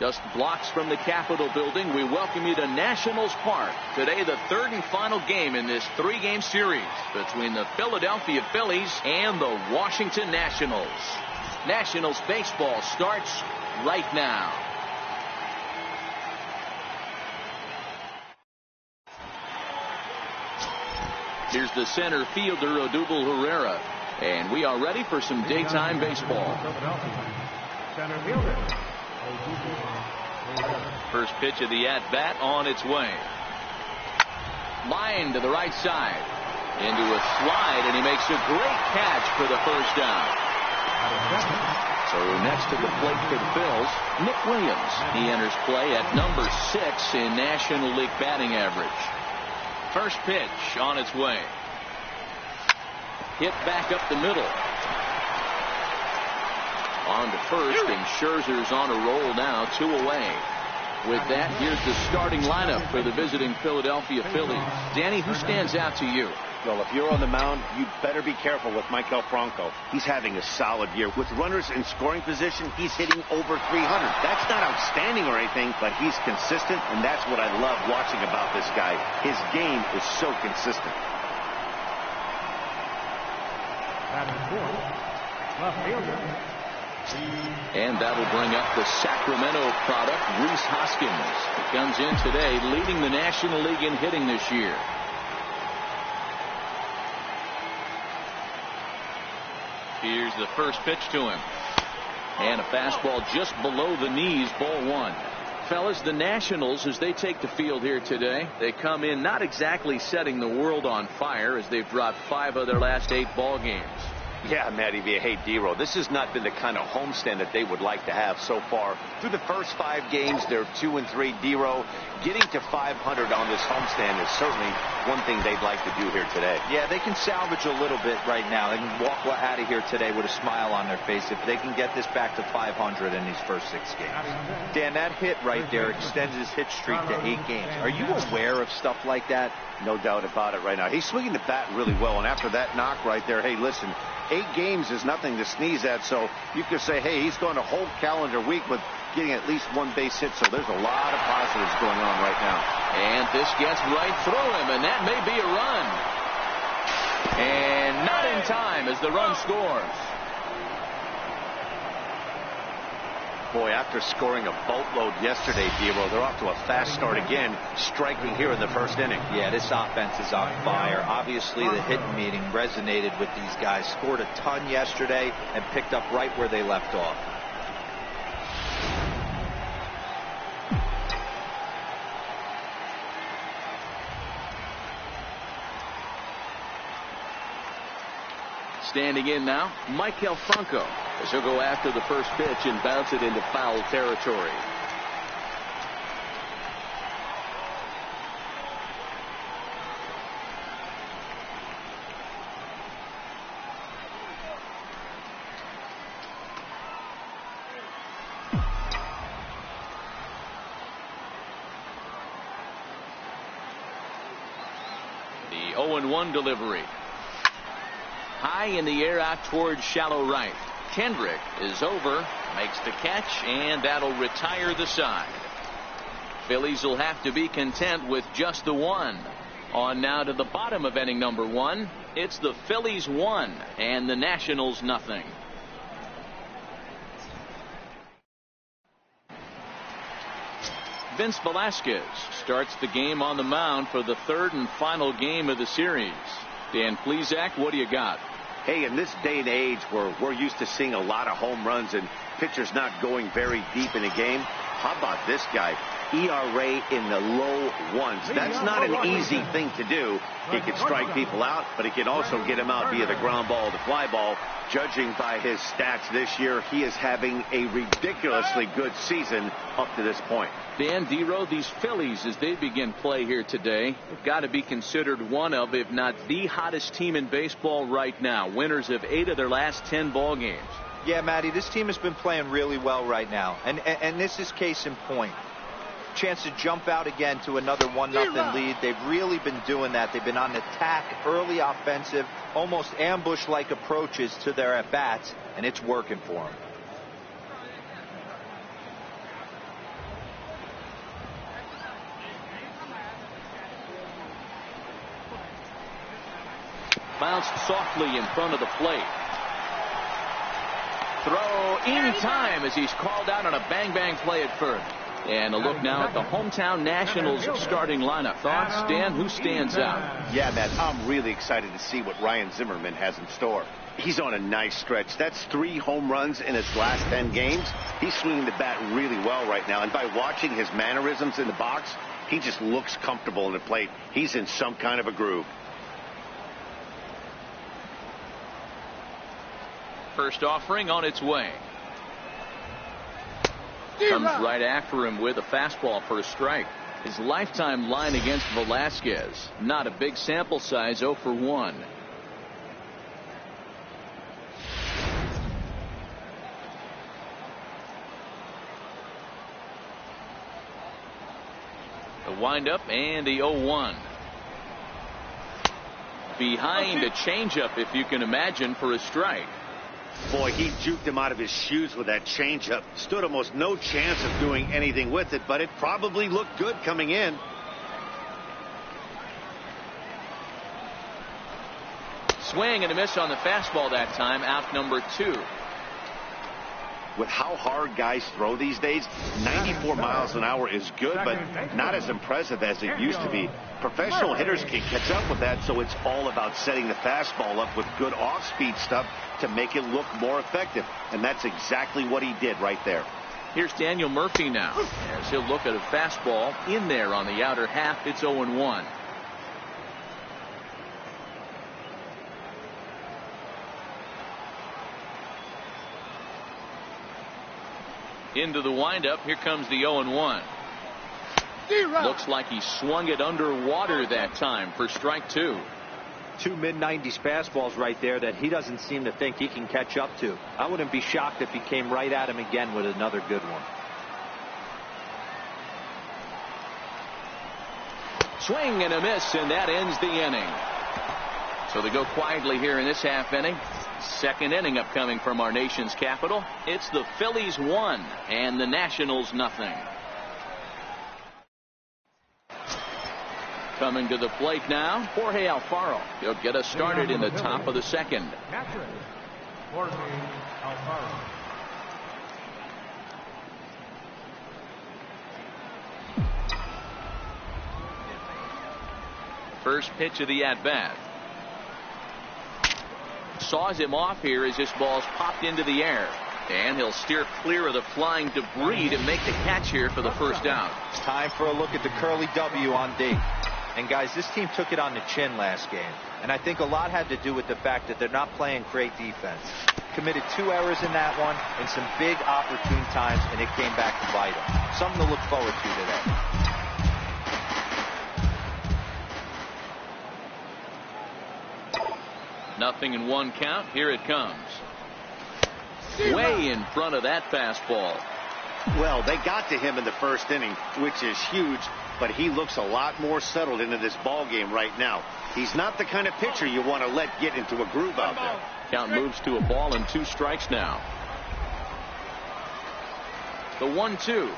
Just blocks from the Capitol building, we welcome you to Nationals Park. Today, the third and final game in this three-game series between the Philadelphia Phillies and the Washington Nationals. Nationals baseball starts right now. Here's the center fielder, Odubel Herrera, and we are ready for some daytime baseball. Center fielder. First pitch of the at-bat on its way. Line to the right side. Into a slide, and he makes a great catch for the first down. So next to the plate for the Phils, Nick Williams. He enters play at number 6 in National League batting average. First pitch on its way. Hit back up the middle. On to first, and Scherzer's on a roll now, 2 away. With that, here's the starting lineup for the visiting Philadelphia Phillies. Danny, who stands out to you? Well, if you're on the mound, you better be careful with Michael Franco. He's having a solid year. With runners in scoring position, he's hitting over 300. That's not outstanding or anything, but he's consistent, and that's what I love watching about this guy. His game is so consistent. Left fielder. And that'll bring up the Sacramento product, Rhys Hoskins. He comes in today leading the National League in hitting this year. Here's the first pitch to him. And a fastball just below the knees, ball 1. Fellas, the Nationals, as they take the field here today, they come in not exactly setting the world on fire as they've dropped 5 of their last 8 ball games. Yeah, Matty V. Hey, D-Row, this has not been the kind of homestand that they would like to have so far. Through the first 5 games, they're 2-3. D-Row, getting to 500 on this homestand is certainly one thing they'd like to do here today. Yeah, they can salvage a little bit right now. They can walk out of here today with a smile on their face if they can get this back to 500 in these first 6 games. Dan, that hit right there extends his hit streak to 8 games. Are you aware of stuff like that? No doubt about it right now. He's swinging the bat really well, and after that knock right there, hey, listen, 8 games is nothing to sneeze at, so you could say, hey, he's going a whole calendar week with getting at least 1 base hit, so there's a lot of positives going on right now. And this gets right through him, and that may be a run. And not in time as the run scores. Boy, after scoring a boatload yesterday, Diego, they're off to a fast start again, striking here in the first inning. Yeah, this offense is on fire. Obviously, the hitting meeting resonated with these guys. Scored a ton yesterday and picked up right where they left off. Standing in now, Michael Franco, as he'll go after the first pitch and bounce it into foul territory. The 0-1 delivery. High in the air out towards shallow right. Kendrick is over, makes the catch, and that'll retire the side. Phillies will have to be content with just the 1. On now to the bottom of inning number 1. It's the Phillies 1 and the Nationals nothing. Vince Velasquez starts the game on the mound for the 3rd and final game of the series. Dan Plesac, what do you got? Hey, in this day and age where we're used to seeing a lot of home runs and pitchers not going very deep in a game, how about this guy? ERA in the low 1s. That's not an easy thing to do. He can strike people out, but he can also get them out via the ground ball, the fly ball. Judging by his stats this year, he is having a ridiculously good season up to this point. Dan, D-Row, these Phillies, as they begin play here today, have got to be considered one of, if not the hottest team in baseball right now. Winners of 8 of their last 10 ball games. Yeah, Matty, this team has been playing really well right now. And this is case in point. Chance to jump out again to another 1-0 lead. They've really been doing that. They've been on attack, early offensive, almost ambush-like approaches to their at-bats, and it's working for them. bounced softly in front of the plate. Throw in time as he's called out on a bang-bang play at first. And a look now at the hometown Nationals starting lineup. Thoughts, Dan? Who stands out? Yeah, Matt, I'm really excited to see what Ryan Zimmerman has in store. He's on a nice stretch. That's 3 home runs in his last 10 games. He's swinging the bat really well right now. And by watching his mannerisms in the box, he just looks comfortable in the plate. He's in some kind of a groove. First offering on its way. Comes right after him with a fastball for a strike. His lifetime line against Velasquez. Not a big sample size, 0 for 1. The windup and the 0-1. Behind a changeup, if you can imagine, for a strike. Boy, he juked him out of his shoes with that changeup. Stood almost no chance of doing anything with it, but it probably looked good coming in. Swing and a miss on the fastball that time. Out number 2. With how hard guys throw these days, 94 miles an hour is good, but not as impressive as it used to be. Professional hitters can catch up with that, so it's all about setting the fastball up with good off-speed stuff to make it look more effective. And that's exactly what he did right there. Here's Daniel Murphy now, as he'll look at a fastball in there on the outer half. It's 0-1. Into the windup. Here comes the 0-1. Looks like he swung it underwater that time for strike 2. 2 mid-90s fastballs right there that he doesn't seem to think he can catch up to. I wouldn't be shocked if he came right at him again with another good one. Swing and a miss, and that ends the inning. So they go quietly here in this half inning. Second inning upcoming from our nation's capital. It's the Phillies 1 and the Nationals nothing. Coming to the plate now, Jorge Alfaro. He'll get us started in the top of the second. Jorge Alfaro. First pitch of the at-bat. Saws him off here as this ball's popped into the air. And he'll steer clear of the flying debris to make the catch here for the first out. It's time for a look at the curly W on D. And guys, this team took it on the chin last game. And I think a lot had to do with the fact that they're not playing great defense. Committed 2 errors in that one and some big opportune times, and it came back to bite them. Something to look forward to today. Nothing in 1 count. Here it comes. Way in front of that fastball. Well, they got to him in the first inning, which is huge, but he looks a lot more settled into this ball game right now. He's not the kind of pitcher you want to let get into a groove out there. Count moves to a ball and 2 strikes now. The 1-2.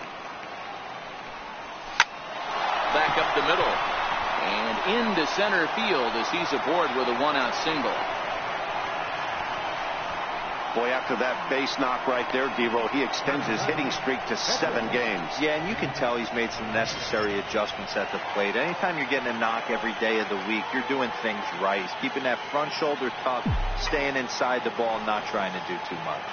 Back up the middle. And into center field as he's aboard with a 1-out single. Boy, after that base knock right there, D-Roll, he extends his hitting streak to 7 games. Yeah, and you can tell he's made some necessary adjustments at the plate. Anytime you're getting a knock every day of the week, you're doing things right. He's keeping that front shoulder tucked, staying inside the ball, not trying to do too much.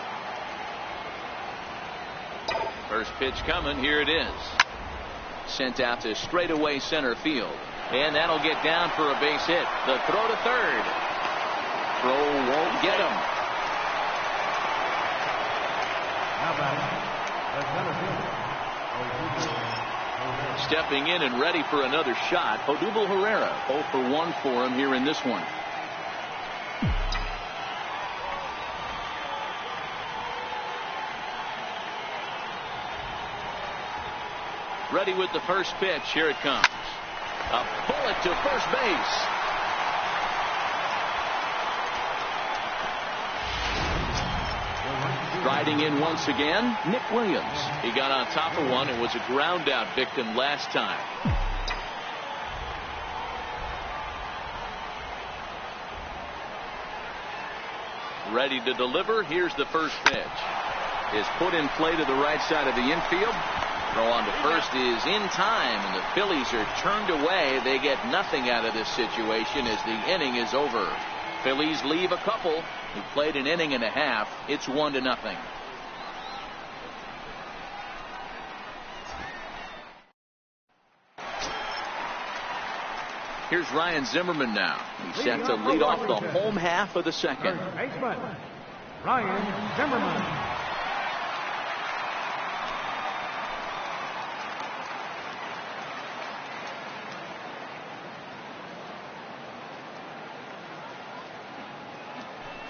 First pitch coming. Here it is. Sent out to straightaway center field. And that'll get down for a base hit. The throw to third. Throw won't get him. Stepping in and ready for another shot, Odubel Herrera. 0 for 1 for him here in this one. Ready with the first pitch. Here it comes. A bullet to first base. Riding in once again, Nick Williams. He got on top of one and was a ground out victim last time. Ready to deliver. Here's the first pitch. Is put in play to the right side of the infield. Throw on to first is in time, and the Phillies are turned away. They get nothing out of this situation as the inning is over. Phillies leave a couple who played an inning and a half. It's 1-0. Here's Ryan Zimmerman now. He's set to lead off the home half of the second. Ryan Zimmerman.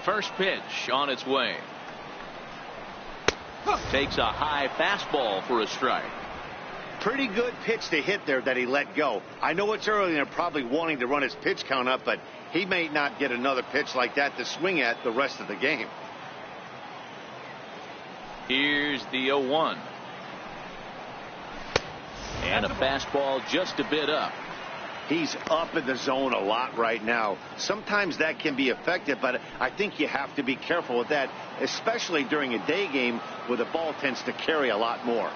First pitch on its way. Takes a high fastball for a strike. Pretty good pitch to hit there that he let go. I know it's early and they're probably wanting to run his pitch count up, but he may not get another pitch like that to swing at the rest of the game. Here's the 0-1. And a fastball just a bit up. He's up in the zone a lot right now. Sometimes that can be effective, but I think you have to be careful with that, especially during a day game where the ball tends to carry a lot more.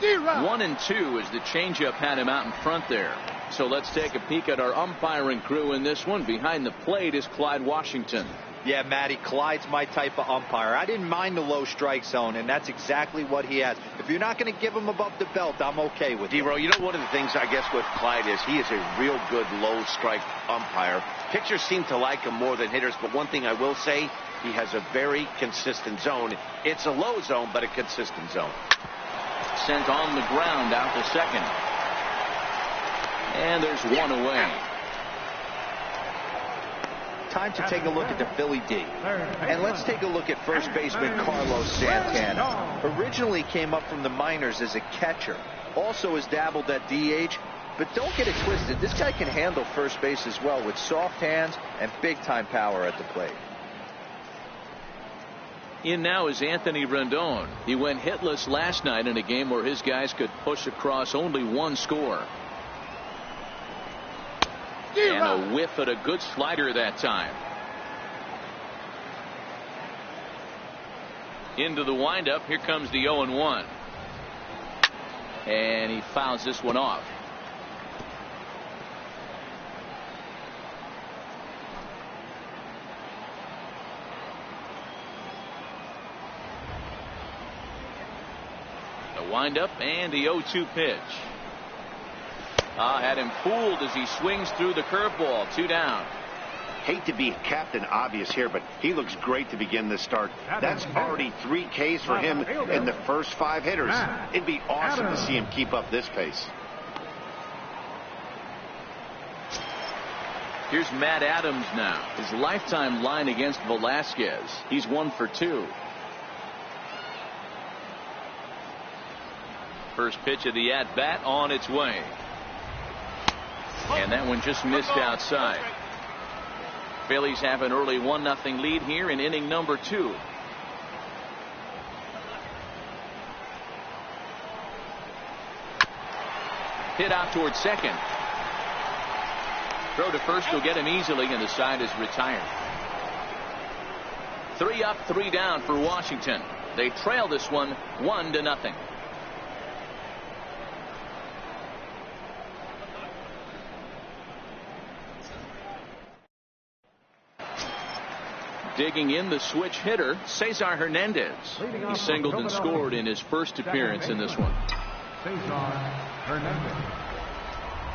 One and two as the changeup had him out in front there. So let's take a peek at our umpiring crew in this one. Behind the plate is Clyde Washington. Yeah, Matty, Clyde's my type of umpire. I didn't mind the low strike zone, and that's exactly what he has. If you're not going to give him above the belt, I'm okay with it. D-Row, you know one of the things I guess with Clyde is he is a real good low strike umpire. Pitchers seem to like him more than hitters, but one thing I will say, he has a very consistent zone. It's a low zone, but a consistent zone. Sent on the ground out to second. And there's one away. Time to take a look at the Philly D. And let's take a look at first baseman Carlos Santana. Originally came up from the minors as a catcher. Also has dabbled at DH. But don't get it twisted. This guy can handle first base as well with soft hands and big-time power at the plate. In now is Anthony Rendon. He went hitless last night in a game where his guys could push across only one score. And a whiff at a good slider that time. Into the windup. Here comes the 0-1. And he fouls this one off. The windup and the 0-2 pitch. Had him fooled as he swings through the curveball. 2 down. Hate to be Captain Obvious here, but he looks great to begin this start. That's already 3 Ks for him in the first 5 hitters. It'd be awesome to see him keep up this pace. Here's Matt Adams now. His lifetime line against Velasquez. He's 1 for 2. First pitch of the at-bat on its way. And that one just missed outside. Phillies have an early 1-0 lead here in inning number 2. Hit out towards second. Throw to first will get him easily, and the side is retired. 3 up, 3 down for Washington. They trail this one 1-0. Digging in the switch hitter, Cesar Hernandez. He singled and scored in his first appearance in this one. Cesar Hernandez.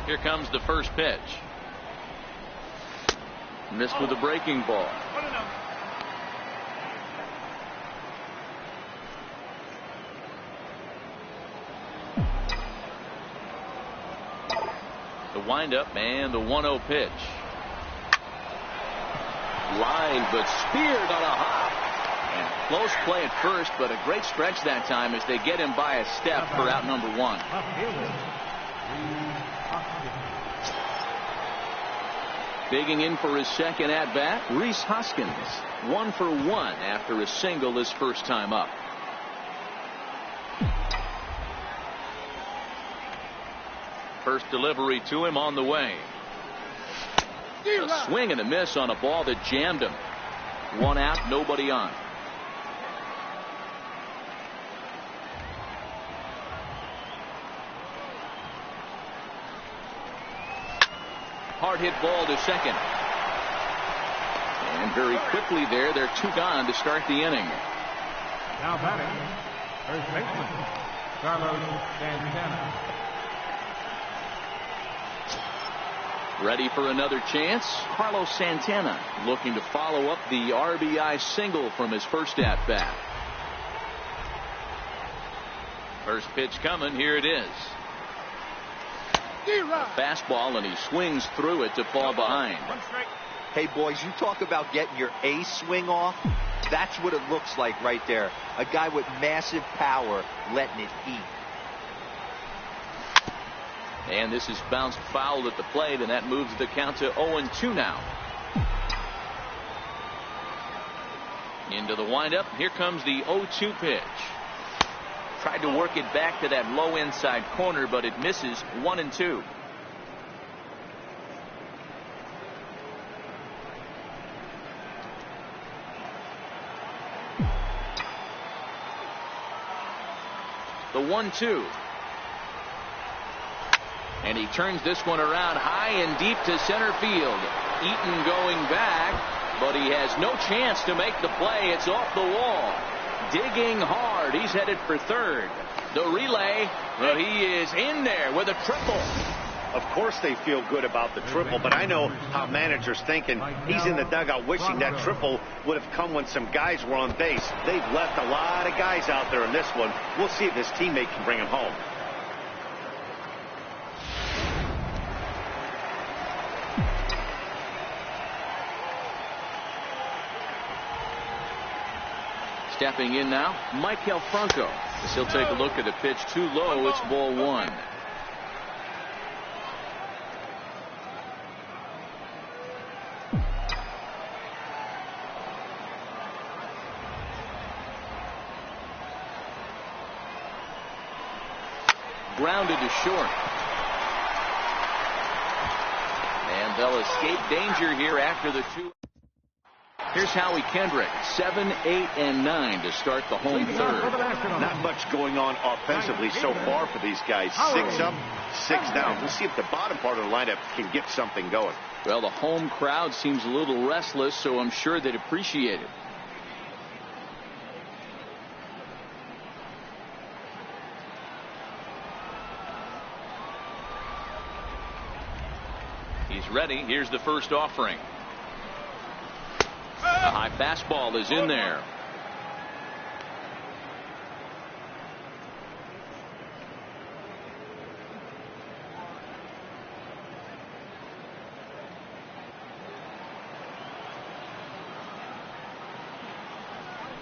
Here comes the first pitch. Missed with a breaking ball. The windup and the 1-0 pitch. Line, but speared on a hop. And close play at first, but a great stretch that time as they get him by a step for out number 1. Digging in for his second at bat, Rhys Hoskins. 1 for 1 after a single his first time up. First delivery to him on the way. A swing and a miss on a ball that jammed him. 1 out, nobody on. Hard hit ball to second. And very quickly there, they're 2 gone to start the inning. Now batting, first baseman, Carlos Santana. Ready for another chance. Carlos Santana looking to follow up the RBI single from his first at bat. First pitch coming. Here it is. A fastball, and he swings through it to fall behind. Hey, boys, you talk about getting your A swing off. That's what it looks like right there. A guy with massive power letting it eat. And this is bounced foul at the plate, and that moves the count to 0-2 now. Into the windup. Here comes the 0-2 pitch. Tried to work it back to that low inside corner, but it misses. 1-2. The 1-2. And he turns this one around high and deep to center field. Eaton going back, but he has no chance to make the play. It's off the wall. Digging hard. He's headed for third. The relay, well, he is in there with a triple. Of course they feel good about the triple, but I know how managers thinking. He's in the dugout wishing that triple would have come when some guys were on base. They've left a lot of guys out there in this one. We'll see if his teammate can bring him home. Stepping in now, Michael Franco. As he'll take a look at the pitch too low. It's ball 1. Grounded to short. And they'll escape danger here after the 2. Here's Howie Kendrick, 7, 8, and 9 to start the home third. Not much going on offensively so far for these guys. 6 up, 6 down. We'll see if the bottom part of the lineup can get something going. Well, the home crowd seems a little restless, so I'm sure they'd appreciate it. He's ready. Here's the first offering. A high fastball is in there.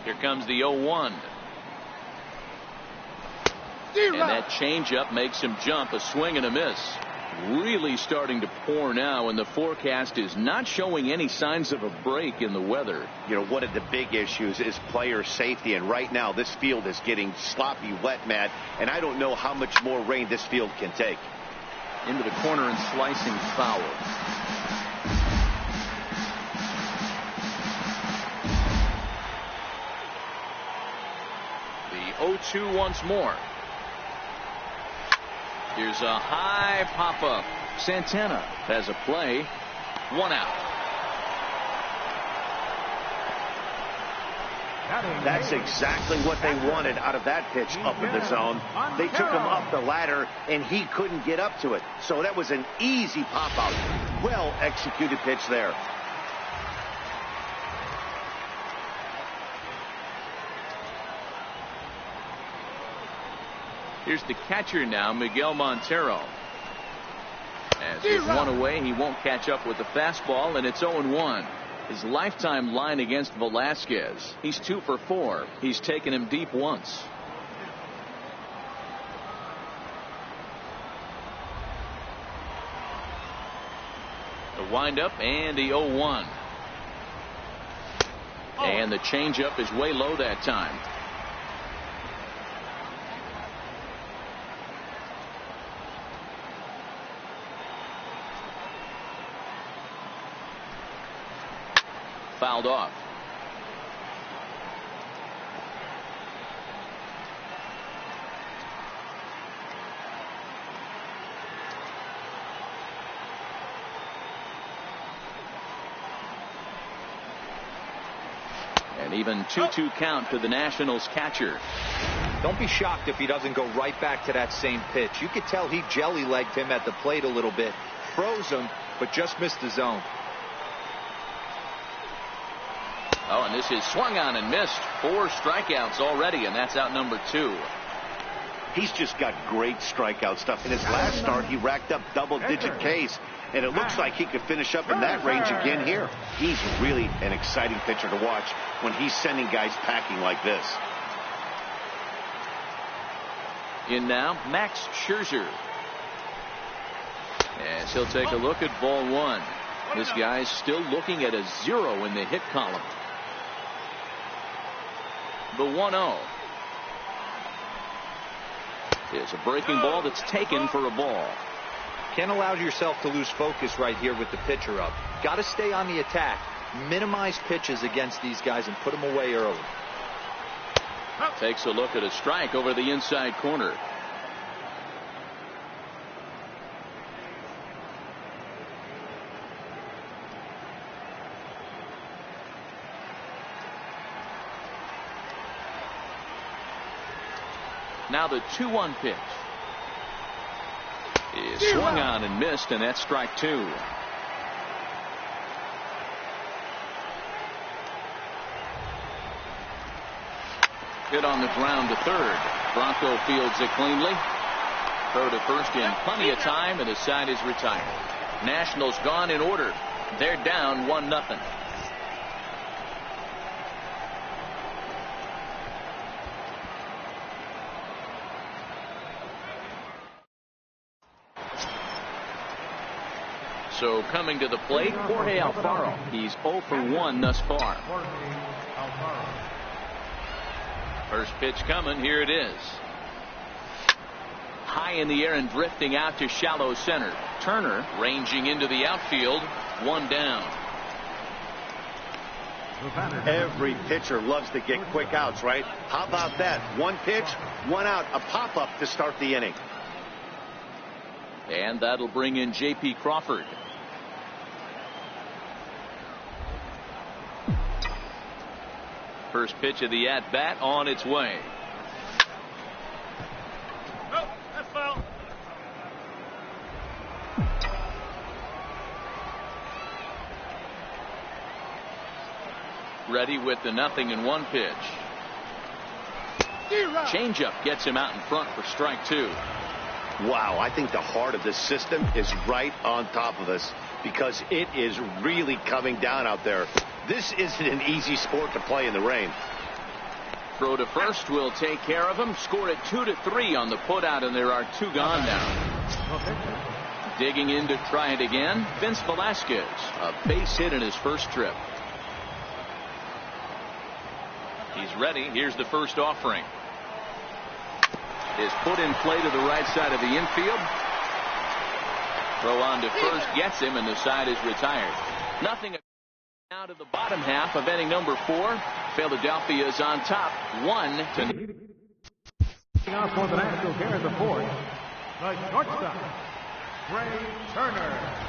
Here comes the 0-1. And that changeup makes him jump. A swing and a miss. Really starting to pour now, and the forecast is not showing any signs of a break in the weather. You know, one of the big issues is player safety, and right now this field is getting sloppy wet, Matt, and I don't know how much more rain this field can take. Into the corner and slicing foul. The 0-2 once more. Here's a high pop-up. Santana has a play. 1 out. That's exactly what they wanted out of that pitch up in the zone. They took him up the ladder, and he couldn't get up to it. So that was an easy pop-out. Well-executed pitch there. Here's the catcher now, Miguel Montero. As he's 1 away, he won't catch up with the fastball, and it's 0-1. His lifetime line against Velasquez. He's 2 for 4. He's taken him deep once. The windup and the 0-1. And the changeup is way low that time. fouled off. An even 2-2 count to the Nationals catcher. Don't be shocked if he doesn't go right back to that same pitch. You could tell he jelly-legged him at the plate a little bit. Froze him, but just missed the zone. Oh, and this is swung on and missed. 4 strikeouts already, and that's out number 2. He's just got great strikeout stuff. In his last start, he racked up double-digit Ks, and it looks like he could finish up in that range again here. He's really an exciting pitcher to watch when he's sending guys packing like this. In now, Max Scherzer. As he'll take a look at ball 1. This guy's still looking at a 0 in the hit column. The 1-0 is a breaking ball that's taken for a ball. Can't allow yourself to lose focus right here with the pitcher up. Got to stay on the attack. Minimize pitches against these guys and put them away early. Takes a look at a strike over the inside corner. Now the 2-1 pitch is swung on and missed, and that's strike 2. Hit on the ground to third. Bronco fields it cleanly. Throw to first in plenty of time, and the side is retired. Nationals gone in order. They're down 1-0. So coming to the plate, Jorge Alfaro. He's 0 for 1 thus far. First pitch coming. Here it is. High in the air and drifting out to shallow center. Turner ranging into the outfield. 1 down. Every pitcher loves to get quick outs, right? How about that? 1 pitch, 1 out, a pop-up to start the inning. And that'll bring in J.P. Crawford. First pitch of the at-bat on its way. No, that's foul. Ready with the 0-1 pitch. Changeup gets him out in front for strike 2. Wow, I think the heart of this system is right on top of us because it is really coming down out there. This isn't an easy sport to play in the rain. Throw to first will take care of him. Score it 2-3 on the putout, and there are 2 gone now. Digging in to try it again, Vince Velasquez. A base hit in his first trip. He's ready. Here's the first offering. Is put in play to the right side of the infield. Throw on to first gets him, and the side is retired. Nothing. Now to the bottom half of inning number 4. Philadelphia is on top, 1-0. Out for the Nationals here in the 4th. The shortstop, Ray Turner.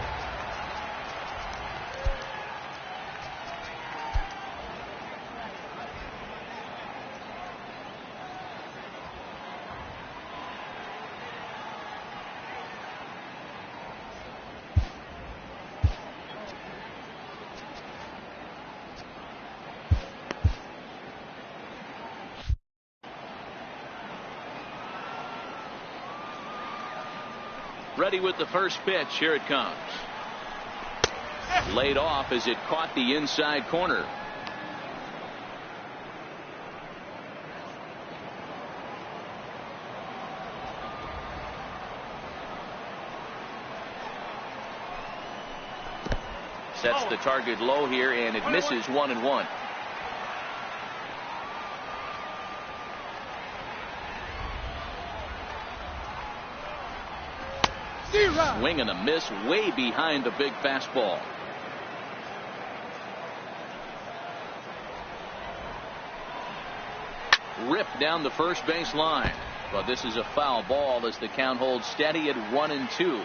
Ready with the first pitch. Here it comes. Laid off as it caught the inside corner. Sets the target low here, and it misses 1-1. Swing and a miss way behind the big fastball. ripped down the first base line. But this is a foul ball as the count holds steady at 1-2.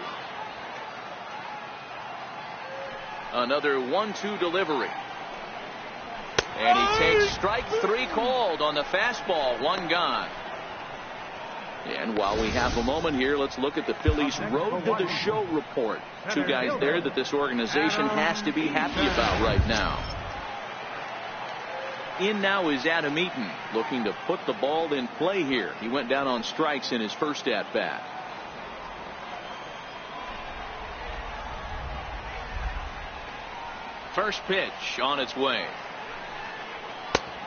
Another 1-2 delivery. And he takes strike 3 called on the fastball. 1 gone. And while we have a moment here, let's look at the Phillies' road to the show report. 2 guys there that this organization has to be happy about right now. In now is Adam Eaton, looking to put the ball in play here. He went down on strikes in his first at-bat. First pitch on its way.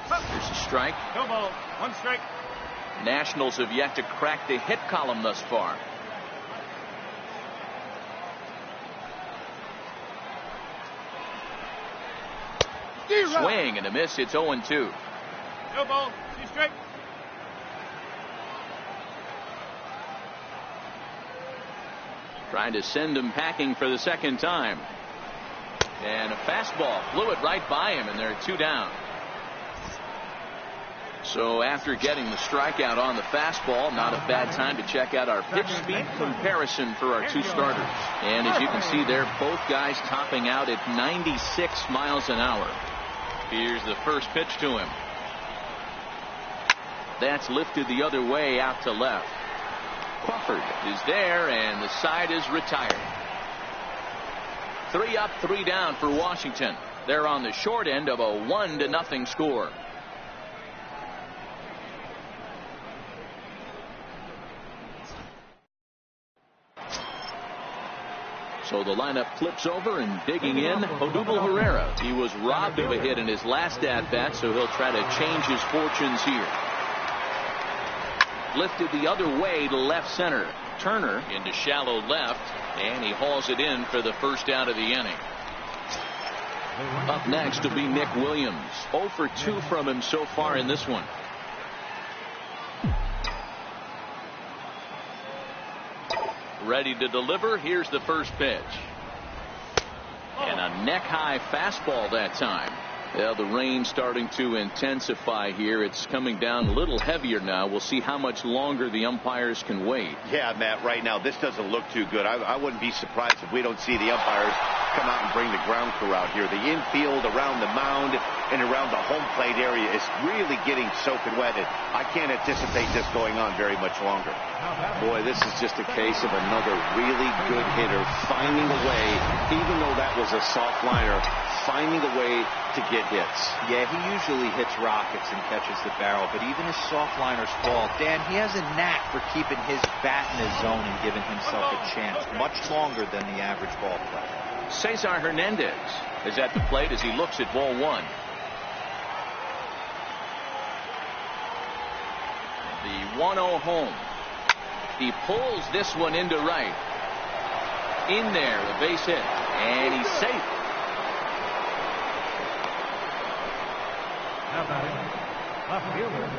There's a strike. No ball. 1 strike. Nationals have yet to crack the hit column thus far. Swing and a miss. It's 0-2. No ball. 2 strike. Trying to send him packing for the second time. And a fastball flew it right by him, and there are 2 down. So after getting the strikeout on the fastball, not a bad time to check out our pitch speed comparison for our 2 starters. And as you can see there, both guys topping out at 96 miles an hour. Here's the first pitch to him. That's lifted the other way out to left. Crawford is there, and the side is retired. 3 up, 3 down for Washington. They're on the short end of a 1-0 score. So the lineup flips over, and digging in, Odubel Herrera. He was robbed of a hit in his last at-bat, so he'll try to change his fortunes here. Lifted the other way to left center. Turner into shallow left, and he hauls it in for the first out of the inning. Up next will be Nick Williams. 0 for 2 from him so far in this one. Ready to deliver. Here's the first pitch. And a neck-high fastball that time. Well, the rain starting to intensify here. It's coming down a little heavier now. We'll see how much longer the umpires can wait. Yeah, Matt, right now this doesn't look too good. I wouldn't be surprised if we don't see the umpires come out and bring the ground crew out here. The infield, around the mound, and around the home plate area is really getting soaking wet. And I can't anticipate this going on very much longer. Boy, this is just a case of another really good hitter finding a way, even though that was a soft liner, finding a way to get hits. Yeah, he usually hits rockets and catches the barrel, but even his soft liners fall. Dan, he has a knack for keeping his bat in his zone and giving himself a chance much longer than the average ball player. Cesar Hernandez is at the plate as he looks at ball 1. The 1-0 home. He pulls this one into right. In there, a base hit, and he's safe. Left fielder.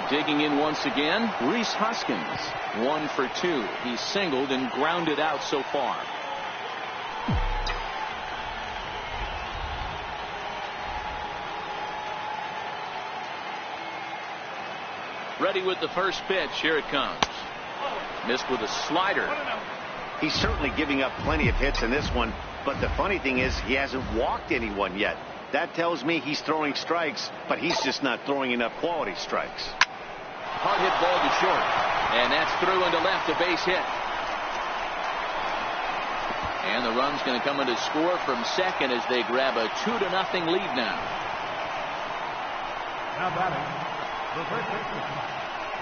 Digging in once again, Rhys Hoskins. 1 for 2. He's singled and grounded out so far. Ready with the first pitch. Here it comes. Missed with a slider. He's certainly giving up plenty of hits in this one, but the funny thing is he hasn't walked anyone yet. That tells me he's throwing strikes, but he's just not throwing enough quality strikes. Hard hit ball to short, and that's through into left, a base hit. And the run's going to come in to score from second as they grab a 2-0 lead now. Now batting, the first baseman,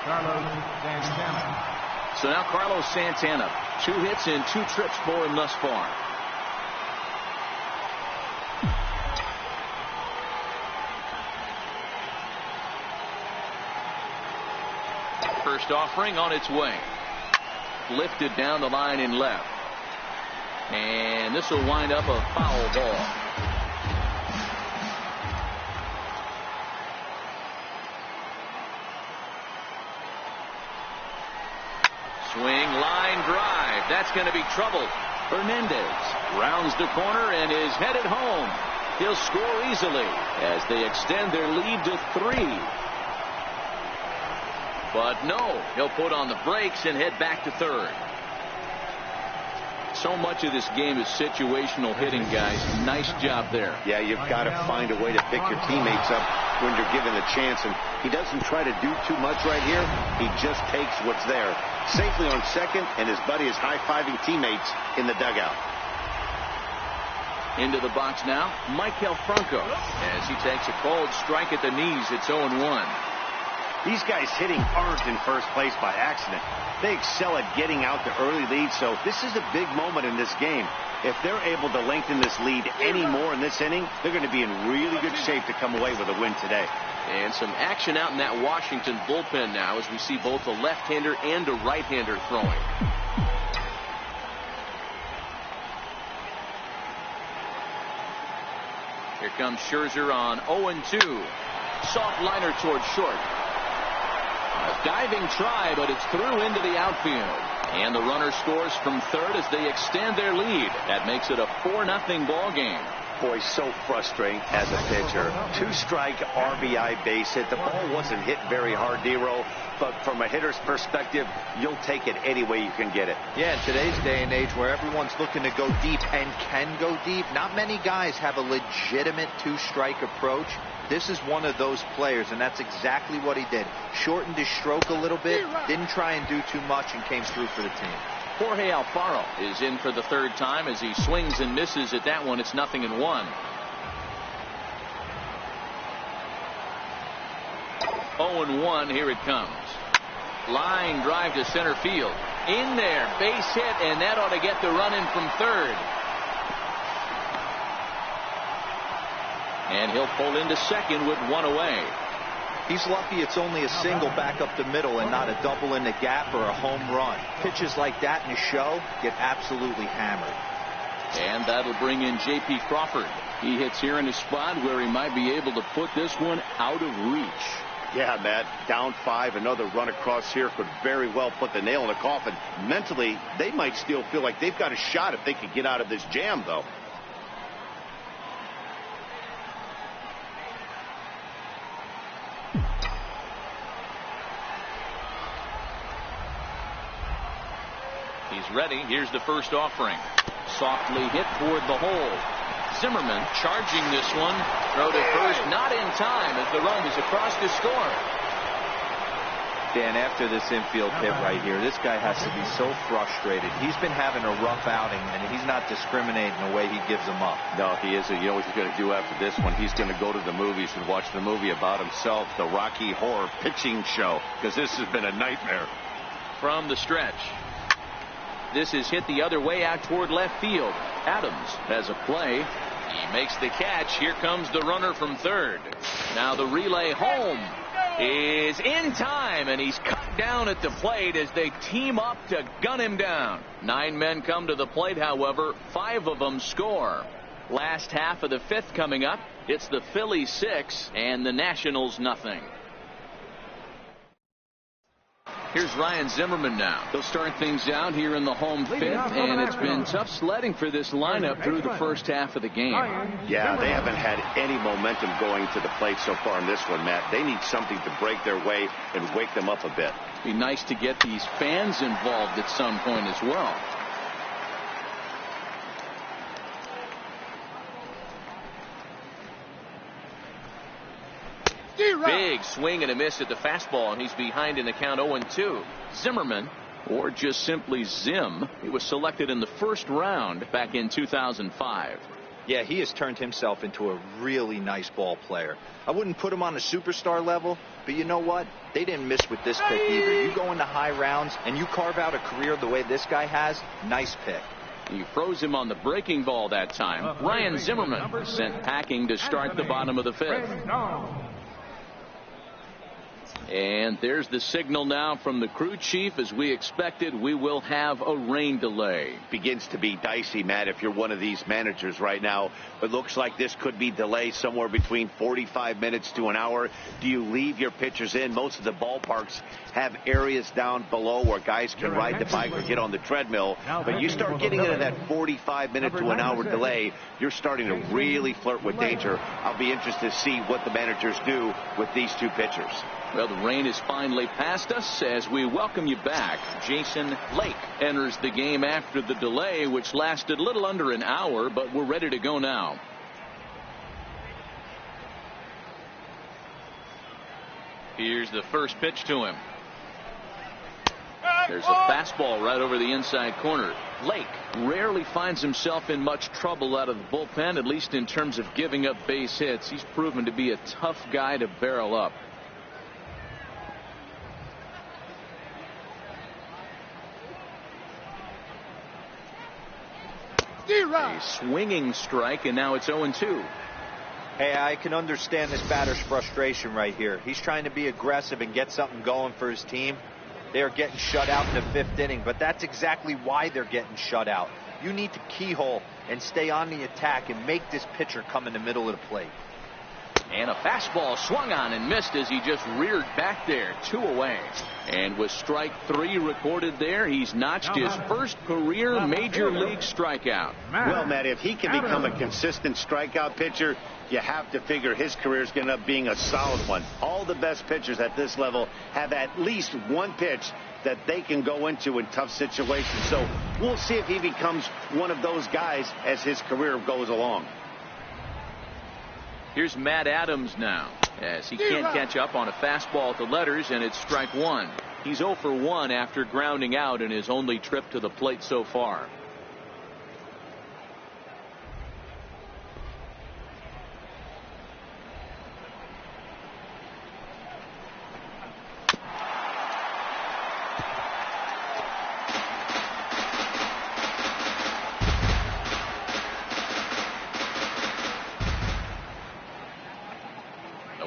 Carlos Santana. So now Carlos Santana, 2 hits and 2 trips for him thus far. First offering on its way. Lifted down the line in left. And this will wind up a foul ball. Swing, line drive. That's going to be trouble. Hernandez rounds the corner and is headed home. He'll score easily as they extend their lead to 3. But no, he'll put on the brakes and head back to third. So much of this game is situational hitting, guys. Nice job there. Yeah, you've got to find a way to pick your teammates up when you're given the chance, and he doesn't try to do too much right here. He just takes what's there safely on second, and his buddy is high-fiving teammates in the dugout. Into the box now, Michael Franco, as he takes a cold strike at the knees. It's 0-1. These guys hitting aren't in first place by accident. They excel at getting out to early leads, so this is a big moment in this game. If they're able to lengthen this lead any more in this inning, they're going to be in really good shape to come away with a win today. And some action out in that Washington bullpen now as we see both a left-hander and a right-hander throwing. Here comes Scherzer on 0-2. Soft liner towards short. A diving try, but it's through into the outfield. And the runner scores from third as they extend their lead. That makes it a 4-0 ball game. Boy, so frustrating as a pitcher. 2-strike RBI base hit. The ball wasn't hit very hard, D-Roll, but from a hitter's perspective, you'll take it any way you can get it. Yeah, in today's day and age where everyone's looking to go deep and can go deep, not many guys have a legitimate 2-strike approach. This is one of those players, and that's exactly what he did. Shortened his stroke a little bit, didn't try and do too much, and came through for the team. Jorge Alfaro is in for the third time as he swings and misses at that one. It's 0-1. 0-1, here it comes. Line drive to center field. In there, base hit, and that ought to get the run in from third. And he'll pull into second with 1 away. He's lucky it's only a single back up the middle and not a double in the gap or a home run. Pitches like that in a show get absolutely hammered. And that'll bring in J.P. Crawford. He hits here in a spot where he might be able to put this one out of reach. Yeah, Matt, down 5, another run across here could very well put the nail in the coffin. Mentally, they might still feel like they've got a shot if they could get out of this jam, though. He's ready. Here's the first offering. Softly hit toward the hole. Zimmerman charging this one. Throw to first, not in time as the run is across to score. Dan, after this infield hit right here, this guy has to be so frustrated. He's been having a rough outing, and he's not discriminating the way he gives them up. No, he isn't. You know what he's going to do after this one? He's going to go to the movies and watch the movie about himself, the Rocky Horror Pitching Show, because this has been a nightmare. From the stretch. This is hit the other way out toward left field. Adams has a play. He makes the catch. Here comes the runner from third. Now the relay home is in time, and he's cut down at the plate as they team up to gun him down. 9 men come to the plate, however. 5 of them score. Last half of the 5th coming up. It's the Phillies 6 and the Nationals nothing. Here's Ryan Zimmerman now. He'll start things out here in the home 5th, and it's been tough sledding for this lineup through the first half of the game. Yeah, they haven't had any momentum going to the plate so far in this one, Matt. They need something to break their way and wake them up a bit. Be nice to get these fans involved at some point as well. Big swing and a miss at the fastball, and he's behind in the count 0-2. Zimmerman, or just simply Zim, he was selected in the first round back in 2005. Yeah, he has turned himself into a really nice ball player. I wouldn't put him on a superstar level, but you know what? They didn't miss with this pick either. You go into high rounds and you carve out a career the way this guy has, nice pick. He froze him on the breaking ball that time. Ryan Zimmerman sent packing to start the bottom of the 5th. And there's the signal now from the crew chief. As we expected, we will have a rain delay. Begins to be dicey, Matt, if you're one of these managers right now. It looks like this could be delayed somewhere between 45 minutes to an hour. Do you leave your pitchers in? Most of the ballparks have areas down below where guys can ride the bike or get on the treadmill. But you start getting into that 45-minute to an hour delay, you're starting to really flirt with danger. I'll be interested to see what the managers do with these two pitchers. Well, the rain is finally past us as we welcome you back. Jason Lake enters the game after the delay, which lasted a little under an hour, but we're ready to go now. Here's the first pitch to him. There's a fastball right over the inside corner. Lake rarely finds himself in much trouble out of the bullpen, at least in terms of giving up base hits. He's proven to be a tough guy to barrel up. A swinging strike, and now it's 0-2. Hey, I can understand this batter's frustration right here. He's trying to be aggressive and get something going for his team. They are getting shut out in the 5th inning, but that's exactly why they're getting shut out. You need to keyhole and stay on the attack and make this pitcher come in the middle of the plate. And a fastball swung on and missed as he just reared back there. 2 away. And with strike 3 recorded there, he's notched his first career major league strikeout. Well, Matt, if he can become a consistent strikeout pitcher, you have to figure his career is going to end up being a solid one. All the best pitchers at this level have at least one pitch that they can go into in tough situations. So we'll see if he becomes one of those guys as his career goes along. Here's Matt Adams now, as he can't catch up on a fastball at the letters, and it's strike 1. He's 0 for 1 after grounding out in his only trip to the plate so far.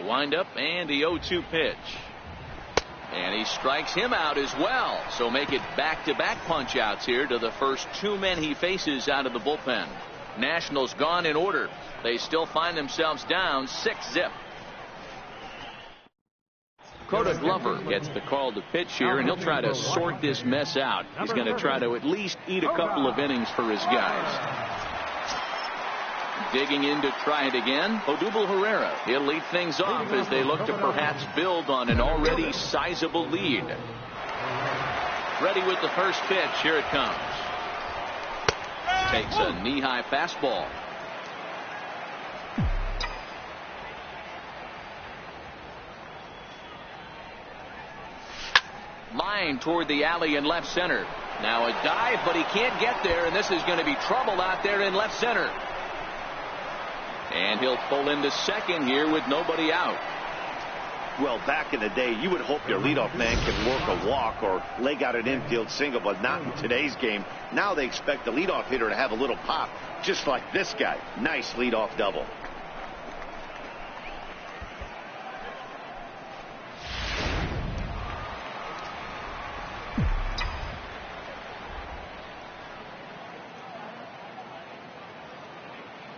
Windup and the 0-2 pitch. And he strikes him out as well. So make it back-to-back punch outs here to the first 2 men he faces out of the bullpen. Nationals gone in order. They still find themselves down 6-0. Dakota Glover gets the call to pitch here, and he'll try to sort this mess out. He's going to try to at least eat a couple of innings for his guys. Digging in to try it again, Odubel Herrera. He'll lead things off as they look to perhaps build on an already sizable lead. Ready with the first pitch. Here it comes. Takes a knee-high fastball. Line toward the alley in left center. Now a dive, but he can't get there, and this is going to be trouble out there in left center. And he'll pull into second here with nobody out. Well, back in the day, you would hope your leadoff man could work a walk or leg out an infield single, but not in today's game. Now they expect the leadoff hitter to have a little pop, just like this guy. Nice leadoff double.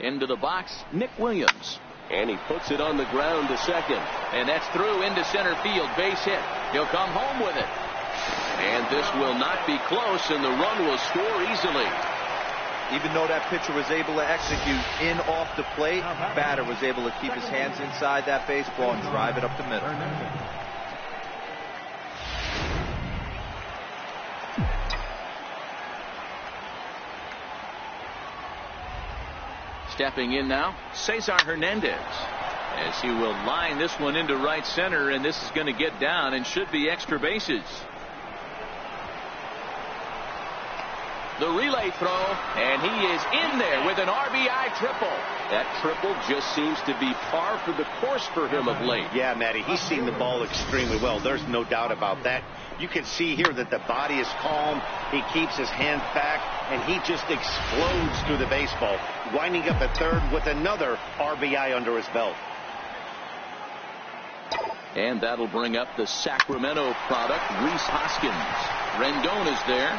Into the box, Nick Williams. And he puts it on the ground to second. And that's through into center field. Base hit. He'll come home with it. And this will not be close, and the run will score easily. Even though that pitcher was able to execute in off the plate, batter was able to keep his hands inside that baseball and drive it up the middle. Stepping in now, Cesar Hernandez, as he will line this one into right center, and this is going to get down and should be extra bases. The relay throw, and he is in there with an RBI triple. That triple just seems to be par for the course for him of late. Yeah, Matty, he's seen the ball extremely well. There's no doubt about that. You can see here that the body is calm. He keeps his hands back, and he just explodes through the baseball, winding up at third with another RBI under his belt. And that'll bring up the Sacramento product, Rhys Hoskins. Rendon is there.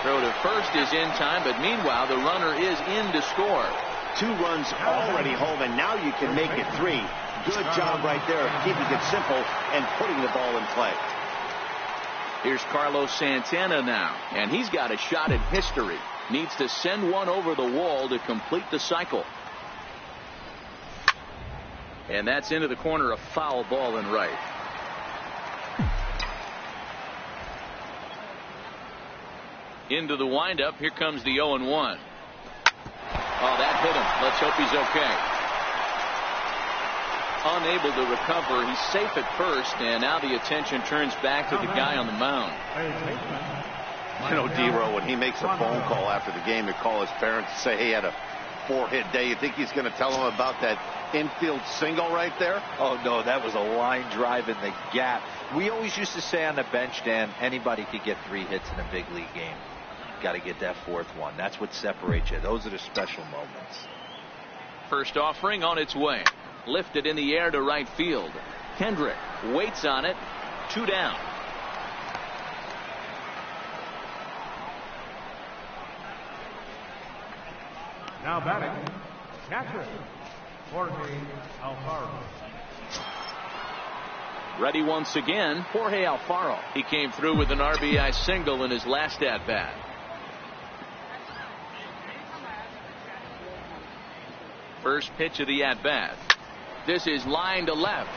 Throw to first is in time, but meanwhile the runner is in to score. 2 runs already home, and now you can make it 3. Good job right there of keeping it simple and putting the ball in play. Here's Carlos Santana now, and he's got a shot at history. Needs to send one over the wall to complete the cycle. And that's into the corner, a foul ball in right. Into the windup. Here comes the 0-1. Oh, that hit him. Let's hope he's okay. Unable to recover. He's safe at first, and now the attention turns back to the guy on the mound. You know, D-Row, when he makes a phone call after the game to call his parents and say, hey, he had a 4-hit day, you think he's going to tell them about that infield single right there? Oh, no, that was a line drive in the gap. We always used to say on the bench, Dan, anybody could get 3 hits in a big league game. You've got to get that 4th one. That's what separates you. Those are the special moments. First offering on its way. Lifted in the air to right field. Kendrick waits on it. 2 down. Now batting, catcher, Jorge Alfaro. Ready once again, Jorge Alfaro. He came through with an RBI single in his last at-bat. First pitch of the at-bat. This is line to left.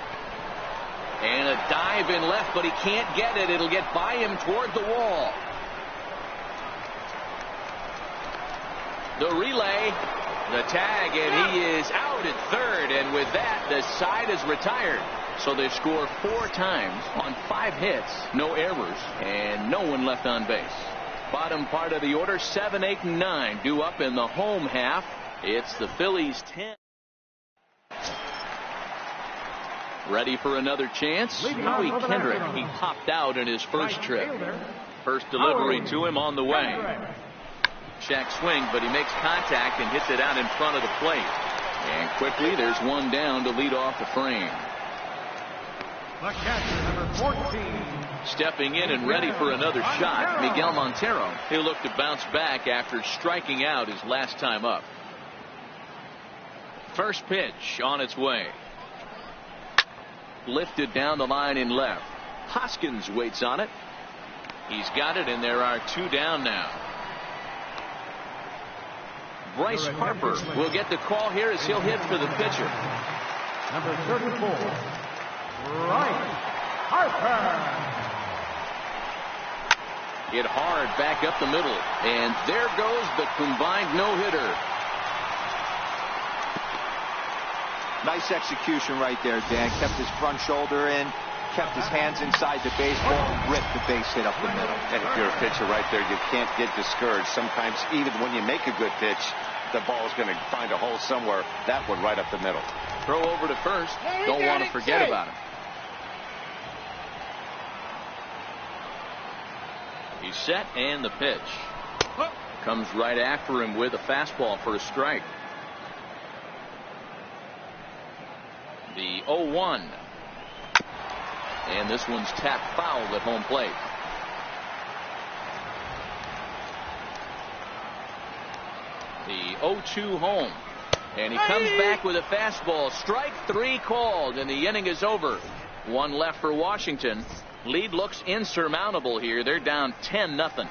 And a dive in left, but he can't get it. It'll get by him toward the wall. The relay, the tag, and he is out at third. And with that, the side is retired. So they've scored 4 times on 5 hits, no errors, and no one left on base. Bottom part of the order, 7, 8, and 9 due up in the home half. It's the Phillies 10. Ready for another chance? Howie Kendrick. He popped out in his first trip. First delivery to him on the way. Check swing, but he makes contact and hits it out in front of the plate. And quickly, there's one down to lead off the frame. The catcher, number 14. Stepping in and ready for another shot, Miguel Montero. He'll look to bounce back after striking out his last time up. First pitch on its way. Lifted down the line in left. Hoskins waits on it. He's got it, and there are 2 down now. Bryce Harper will get the call here as he'll hit for the pitcher. Number 34, Bryce Harper. Hit hard back up the middle, and there goes the combined no-hitter. Nice execution right there, Dan. Kept his front shoulder in, kept his hands inside the baseball, and ripped the base hit up the middle. And if you're a pitcher right there, you can't get discouraged. Sometimes even when you make a good pitch, the ball's going to find a hole somewhere. That one right up the middle. Throw over to first. Don't want to forget about him. He's set, and the pitch. Comes right after him with a fastball for a strike. The 0-1. And this one's tapped foul at home plate. The 0-2 home. And he comes back with a fastball. Strike 3 called, and the inning is over. 1 left for Washington. Lead looks insurmountable here. They're down 10-0.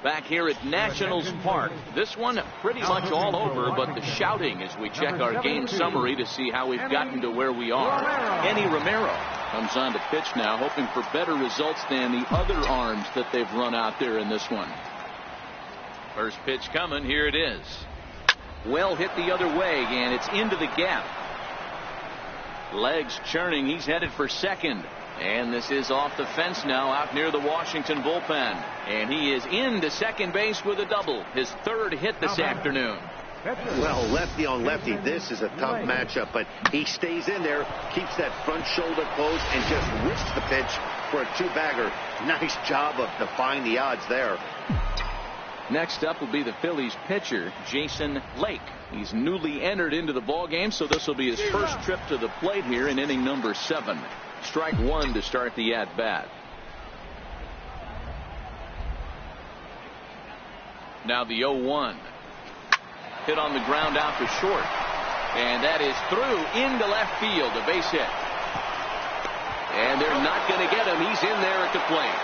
Back here at Nationals Park. This one pretty much all over, but the shouting as we check our game summary to see how we've gotten to where we are. Kenny Romero comes on to pitch now, hoping for better results than the other arms that they've run out there in this one. First pitch coming. Here it is. Well hit the other way, and it's into the gap. Legs churning. He's headed for second. And this is off the fence now, out near the Washington bullpen. And he is into second base with a double. His 3rd hit this afternoon. Well, lefty on lefty, this is a tough matchup, but he stays in there, keeps that front shoulder close, and just risks the pitch for a 2-bagger. Nice job of defying the odds there. Next up will be the Phillies pitcher, Jason Lake. He's newly entered into the ball game, so this will be his first trip to the plate here in inning number 7. Strike 1 to start the at-bat. Now the 0-1. Hit on the ground out to short. And that is through into left field, a base hit. And they're not going to get him. He's in there at the plate.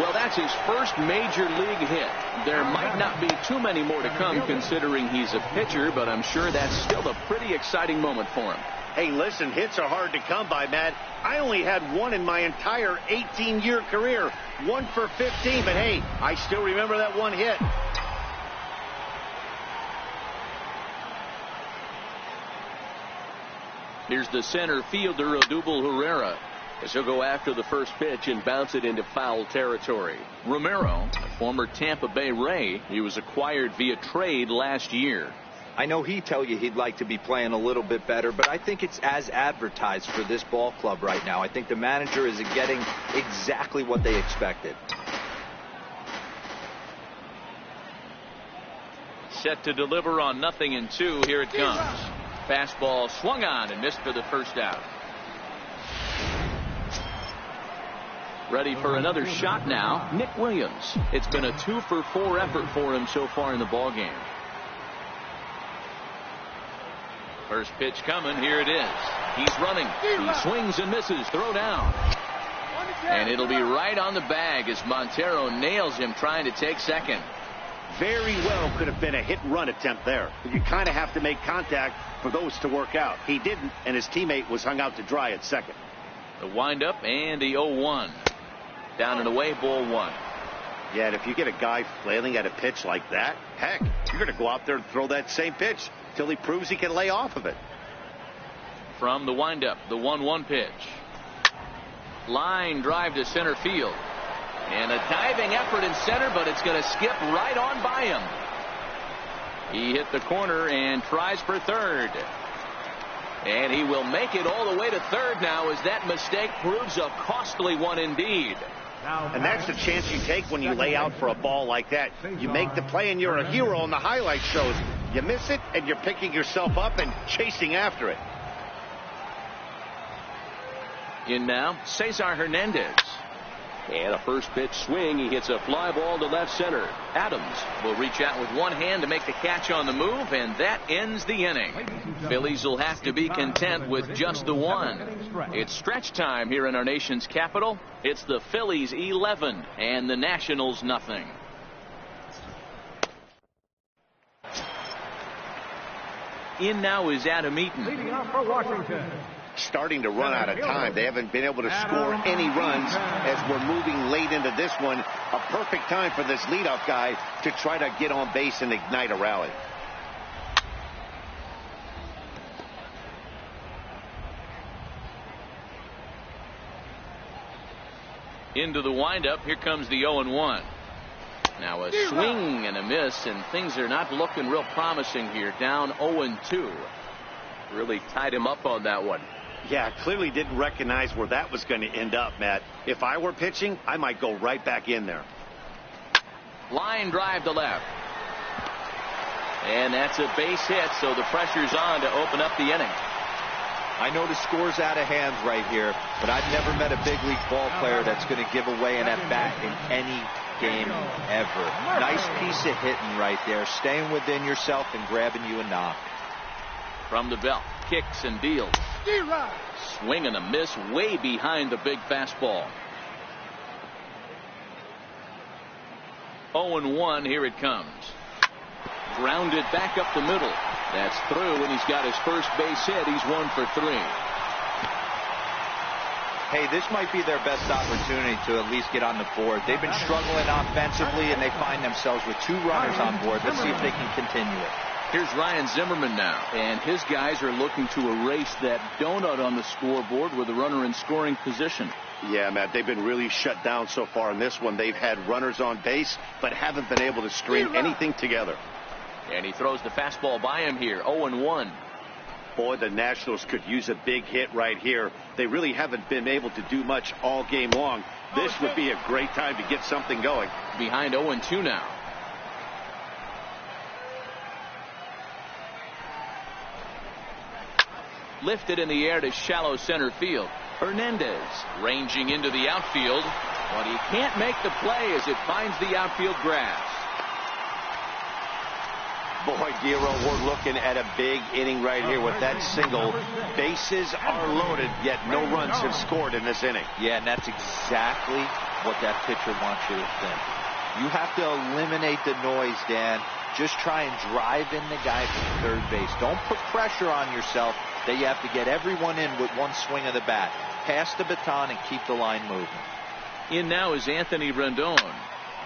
Well, that's his first major league hit. There might not be too many more to come considering he's a pitcher, but I'm sure that's still a pretty exciting moment for him. Hey, listen, hits are hard to come by, Matt. I only had one in my entire 18-year career. 1 for 15, but hey, I still remember that one hit. Here's the center fielder, Odubel Herrera, as he'll go after the first pitch and bounce it into foul territory. Romero, a former Tampa Bay Ray, he was acquired via trade last year. I know he'd tell you he'd like to be playing a little bit better, but I think it's as advertised for this ball club right now. I think the manager is getting exactly what they expected. Set to deliver on 0-2. Here it comes. Fastball swung on and missed for the first out. Ready for another shot now, Nick Williams. It's been a 2-for-4 effort for him so far in the ball game. First pitch coming. Here it is. He's running. He swings and misses. Throw down. And it'll be right on the bag as Montero nails him trying to take second. Very well could have been a hit-and-run attempt there. But you kind of have to make contact for those to work out. He didn't, and his teammate was hung out to dry at second. The windup and the 0-1. Down and away, ball 1. Yeah, and if you get a guy flailing at a pitch like that, heck, you're going to go out there and throw that same pitch till he proves he can lay off of it. From the windup, the 1-1 pitch. Line drive to center field. And a diving effort in center, but it's going to skip right on by him. He hit the corner and tries for third. And he will make it all the way to third now as that mistake proves a costly one indeed. And that's the chance you take when you lay out for a ball like that. You make the play and you're a hero in the highlight shows. You miss it and you're picking yourself up and chasing after it. In now, Cesar Hernandez. And a first pitch swing. He hits a fly ball to left center. Adams will reach out with one hand to make the catch on the move, and that ends the inning. Phillies will have to be content with just the one. It's stretch time here in our nation's capital. It's the Phillies 11 and the Nationals nothing. In now is Adam Eaton. Leading off for Washington. Starting to run out of time. They haven't been able to score any runs as we're moving late into this one. A perfect time for this leadoff guy to try to get on base and ignite a rally. Into the windup. Here comes the 0-1. Now a swing and a miss, and things are not looking real promising here. Down 0-2. Really tied him up on that one. Yeah, clearly didn't recognize where that was going to end up, Matt. If I were pitching, I might go right back in there. Line drive to left. And that's a base hit, so the pressure's on to open up the inning. I know the score's out of hand right here, but I've never met a big league ball player that's going to give away an at-bat in any game ever. Nice piece of hitting right there, staying within yourself and grabbing you a knock. From the belt, kicks and deals. Swing and a miss way behind the big fastball. 0-1, here it comes. Grounded back up the middle. That's through, and he's got his first base hit. He's 1 for 3. Hey, this might be their best opportunity to at least get on the board. They've been struggling offensively, and they find themselves with 2 runners on board. Let's see if they can continue it. Here's Ryan Zimmerman now, and his guys are looking to erase that donut on the scoreboard with a runner in scoring position. Yeah, Matt, they've been really shut down so far in this one. They've had runners on base, but haven't been able to string anything together. And he throws the fastball by him here, 0-1. Boy, the Nationals could use a big hit right here. They really haven't been able to do much all game long. This would be a great time to get something going. Behind 0-2 now. Lifted in the air to shallow center field. Hernandez ranging into the outfield, but he can't make the play as it finds the outfield grass. Boy, Giro, we're looking at a big inning right here with that single. Bases are loaded, yet no runs have scored in this inning. Yeah, and that's exactly what that pitcher wants you to think. You have to eliminate the noise, Dan. Just try and drive in the guy from third base. Don't put pressure on yourself that you have to get everyone in with one swing of the bat. Pass the baton and keep the line moving. In now is Anthony Rendon.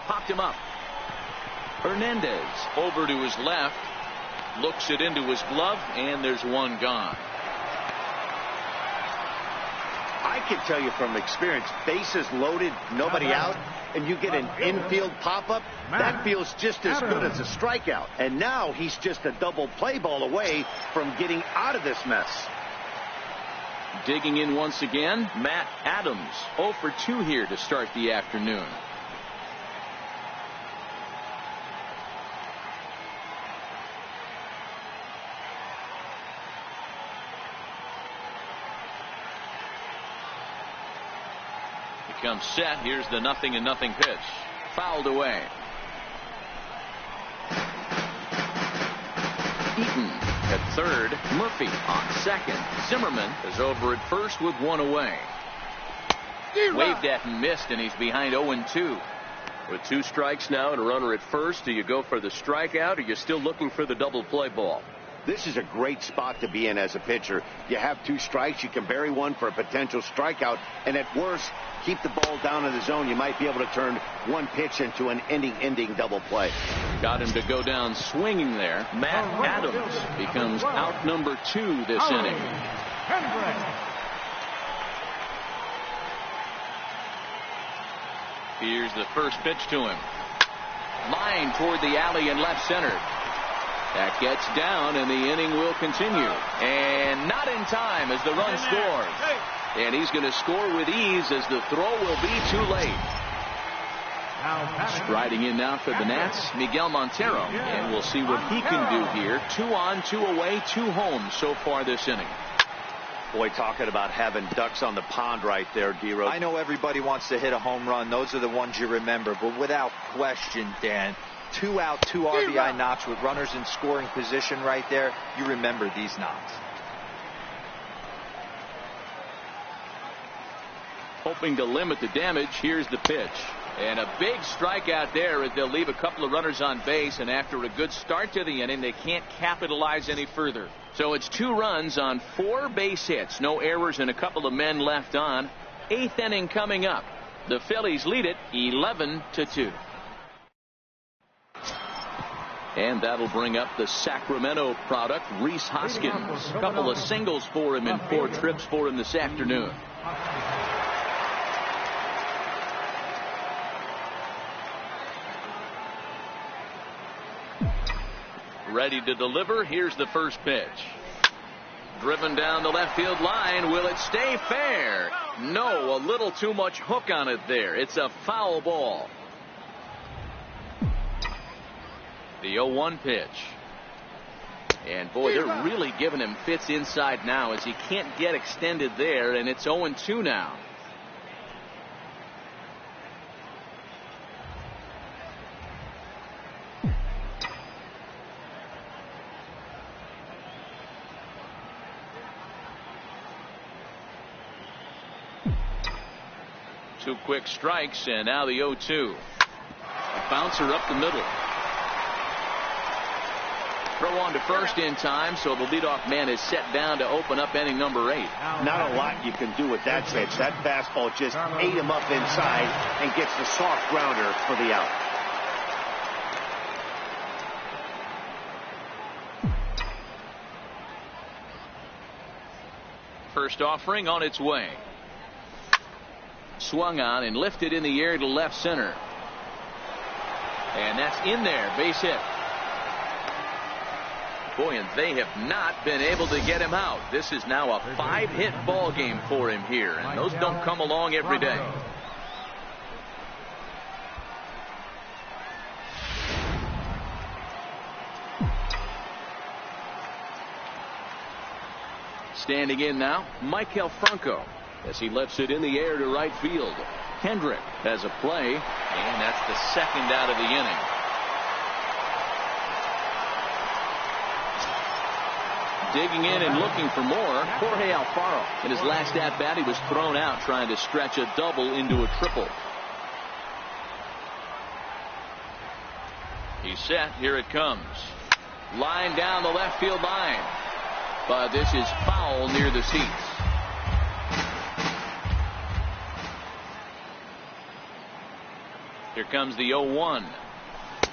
Popped him up. Hernandez over to his left, looks it into his glove, and there's one gone. I can tell you from experience, bases loaded, nobody out, and you get an infield pop-up, that feels just as good as a strikeout. And now he's just a double play ball away from getting out of this mess. Digging in once again, Matt Adams, 0 for 2 here to start the afternoon. Comes set. Here's the 0-0 pitch. Fouled away. Eaton at third. Murphy on second. Zimmerman is over at first with one away. Waved at and missed, and he's behind 0-2. With 2 strikes now and a runner at first, do you go for the strikeout, or are you still looking for the double play ball? This is a great spot to be in as a pitcher. You have 2 strikes, you can bury one for a potential strikeout, and at worst, keep the ball down in the zone. You might be able to turn one pitch into an ending double play. Got him to go down swinging there. Matt Adams becomes out number 2 this inning. Here's the first pitch to him. Line toward the alley in left center. That gets down, and the inning will continue. And not in time as the run scores. And he's going to score with ease as the throw will be too late. Striding in now for the Nats, Miguel Montero. And we'll see what he can do here. 2 on, 2 away, 2 home so far this inning. Boy, talking about having ducks on the pond right there, D-Rose. I know everybody wants to hit a home run. Those are the ones you remember. But without question, Dan, 2 out, 2 RBI knocks with runners in scoring position right there. You remember these knocks. Hoping to limit the damage. Here's the pitch. And a big strikeout there as they'll leave a couple of runners on base. And after a good start to the inning, they can't capitalize any further. So it's 2 runs on 4 base hits. No errors and a couple of men left on. 8th inning coming up. The Phillies lead it 11-2. And that'll bring up the Sacramento product, Rhys Hoskins. A couple of singles for him and 4 trips for him this afternoon. Ready to deliver. Here's the first pitch. Driven down the left field line. Will it stay fair? No, a little too much hook on it there. It's a foul ball. The 0-1 pitch. And boy, they're really giving him fits inside now as he can't get extended there, and it's 0-2 now. Two quick strikes, and now the 0-2. A bouncer up the middle. Throw on to first in time, so the leadoff man is set down to open up inning number 8. Not a lot you can do with that pitch. That fastball just ate him up inside and gets the soft grounder for the out. First offering on its way. Swung on and lifted in the air to left center. And that's in there. Base hit. Boy, and they have not been able to get him out. This is now a 5-hit ball game for him here, and those don't come along every day. Standing in now, Michael Franco, as he lets it in the air to right field. Kendrick has a play, and that's the second out of the inning. Digging in and looking for more, Jorge Alfaro. In his last at-bat, he was thrown out trying to stretch a double into a triple. He's set. Here it comes. Line down the left field line. But this is foul near the seats. Here comes the 0-1.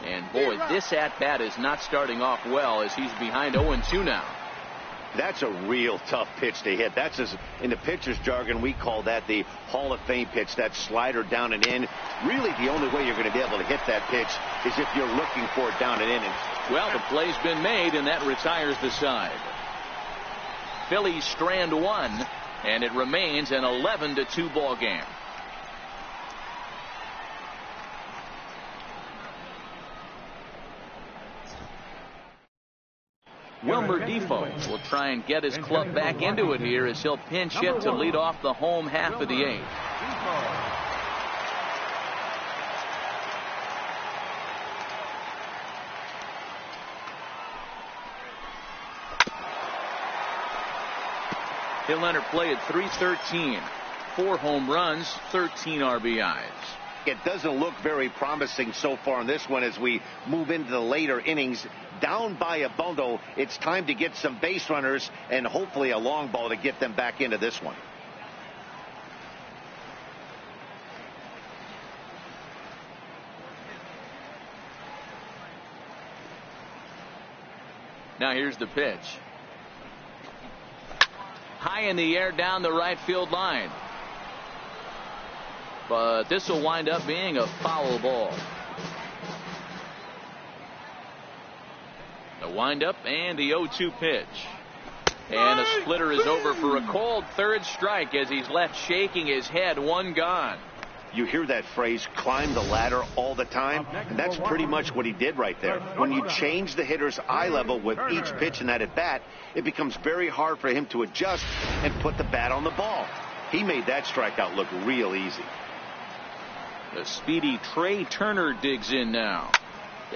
And boy, this at-bat is not starting off well as he's behind 0-2 now. That's a real tough pitch to hit. That's, in the pitcher's jargon, we call that the Hall of Fame pitch. That slider down and in. Really, the only way you're going to be able to hit that pitch is if you're looking for it down and in. Well, the play's been made, and that retires the side. Phillies strand one, and it remains an 11-2 ball game. Wilmer Defoe will try and get his club back into it here as he'll pinch hit to lead off the home half of the 8th. He'll enter play at .313. 4 home runs, 13 RBIs. It doesn't look very promising so far in this one as we move into the later innings. Down by a bundle, it's time to get some base runners and hopefully a long ball to get them back into this one. Now here's the pitch. High in the air down the right field line. But this will wind up being a foul ball. The windup and the 0-2 pitch. And a splitter is over for a cold third strike as he's left shaking his head. 1 gone. You hear that phrase, climb the ladder, all the time, and that's pretty much what he did right there. When you change the hitter's eye level with each pitch in that at bat, it becomes very hard for him to adjust and put the bat on the ball. He made that strikeout look real easy. The speedy Trey Turner digs in now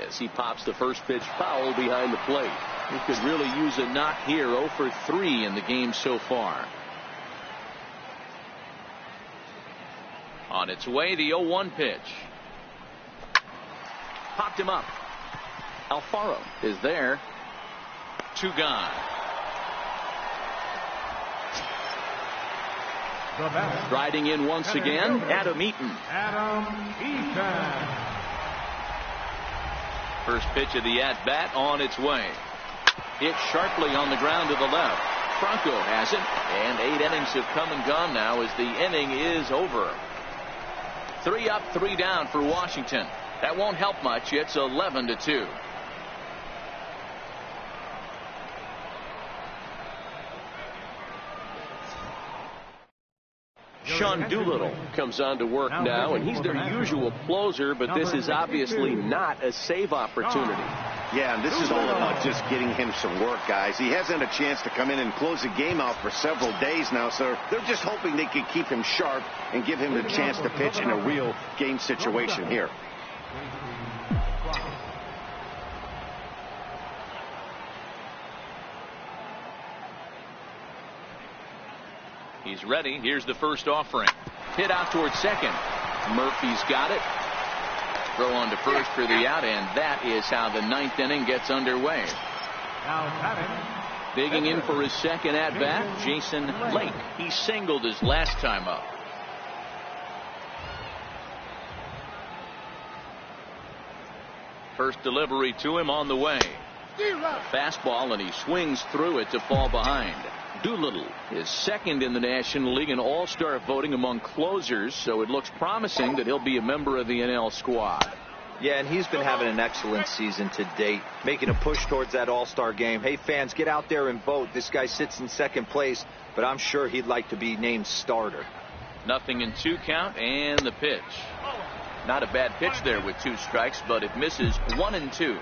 as he pops the first pitch foul behind the plate. He could really use a knock here. 0 for 3 in the game so far. On its way, the 0-1 pitch. Popped him up. Alfaro is there. 2 gone. Striding in once again, Adam Eaton. First pitch of the at-bat on its way. Hit sharply on the ground to the left. Franco has it, and 8 innings have come and gone now as the inning is over. 3 up, 3 down for Washington. That won't help much. It's 11-2. Sean Doolittle comes on to work now, and he's their usual closer, but this is obviously not a save opportunity. Yeah, and this is all about just getting him some work, guys. He hasn't had a chance to come in and close the game out for several days now, so they're just hoping they can keep him sharp and give him the chance to pitch in a real game situation here. He's ready. Here's the first offering. Hit out towards second. Murphy's got it. Throw on to first for the out, and that is how the 9th inning gets underway. Digging in for his second at-bat, Jason Lake. He singled his last time up. First delivery to him on the way. Fastball, and he swings through it to fall behind. Doolittle is second in the National League in all-star voting among closers, so it looks promising that he'll be a member of the NL squad. Yeah, and he's been having an excellent season to date, making a push towards that all-star game. Hey, fans, get out there and vote. This guy sits in second place, but I'm sure he'd like to be named starter. 0-2 count, and the pitch. Not a bad pitch there with 2 strikes, but it misses. 1-2.